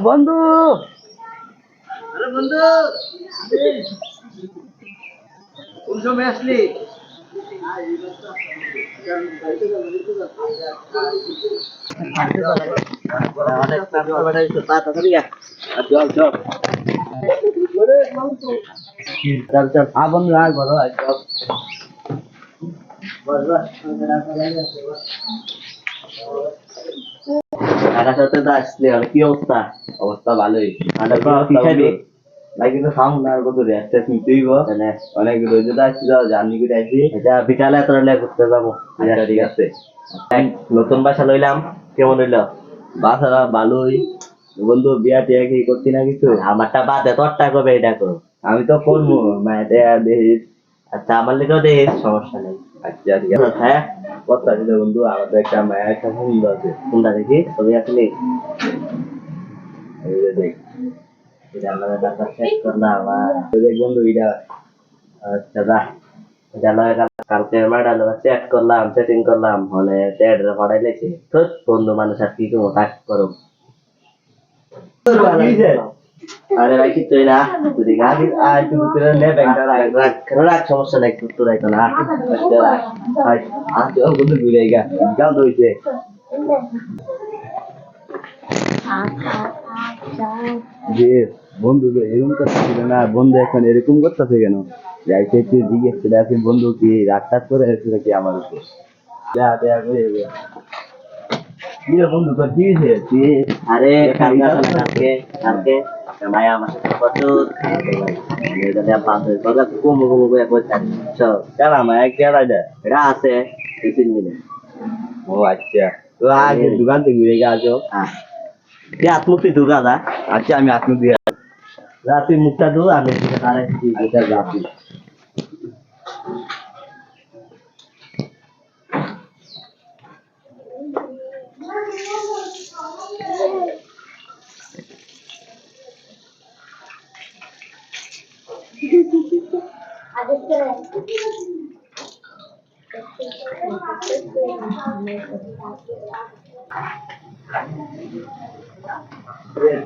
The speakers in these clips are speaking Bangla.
বন্ধু, আরে বন্ধু, কোন সময় আসলি? বন্ধু আর বলো আসলে কি অবস্থা? অবস্থা ভালোই। কিন্তু খাম না কত রেস্ট নিতেই অনেক রোজে আসছি জার্নি করে আসি। এটা বিকালে এত ঘুরতে যাবো। আচ্ছা ঠিক আছে। নতুন বাসা লইলাম, কেমন হইল? বাসাটা ভালোই। বন্ধু বিয়া টিয়া কি করছি না কিছু? আমারটা বাদে তোরটা করবে এটা করো। আমি তো করবো মায়ের দেখিস। আচ্ছা আমার লিখেও দেখিস, সমস্যা নেই। আচ্ছা ঠিক আছে। হ্যাঁ কথা ছিল বন্ধু, আমাদের একটা মায়ের একটা সুন্দর আছে। কোনটা দেখি ছবি আসলে দেখ বন্ধু এটা। আচ্ছা যা কালকে চেক করলাম, সেটিং করলাম, মানে পড়াই লেছি। বন্ধু মানুষ আর কি থাক করো। আরে ভাই কি তুই না তুই গাড়ি আজ তুই নে ব্যাংকটা রাখ সমস্যা নাই তুই রাখ না আজ বন্ধু ঘুরে গা গাল দইছে যে বন্ধু এরকম করতেছিল না, বন্ধু এখন এরকম করতেছে কেন? যাইতে একটু জিজ্ঞেস করে আছে বন্ধু কি রাগ করে এসেছিল কি আমার উপর? বন্ধু তোর কি হয়েছে? তুই আরে কালকে কালকে মায়া আমার সাথে প্রচুর কুমু কুমু করে করছে। কেন মায়া কেন এটা আছে 2-3 মিনিট। ও আচ্ছা, তো আগে দোকান থেকে ঘুরে গেছো? হ্যাঁ তুই আত্মুক্তি ঢুকা দা। আচ্ছা আমি আত্ম দিয়ে তুই মুখটা দু, আমি যাচ্ছি।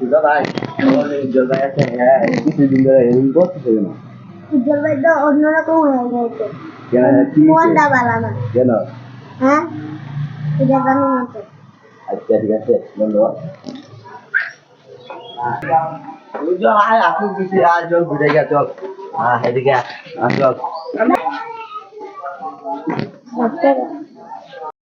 দুটা ভাই উজ্জ্বল ভাই আছে, হ্যাঁ কিছুদিন ধরে এরকম করতেছে কেন? উজ্জ্বল ভাই তো অন্যরকম হয়ে গেছে। মনটা ভালো না কেন? হ্যাঁ এটা জানি না তো। আচ্ছা ঠিক আছে ধন্যবাদ। উজ্জ্বল আয় আপনি কিছু আর চল ঘুরে গিয়ে চল। হ্যাঁ এদিকে চল।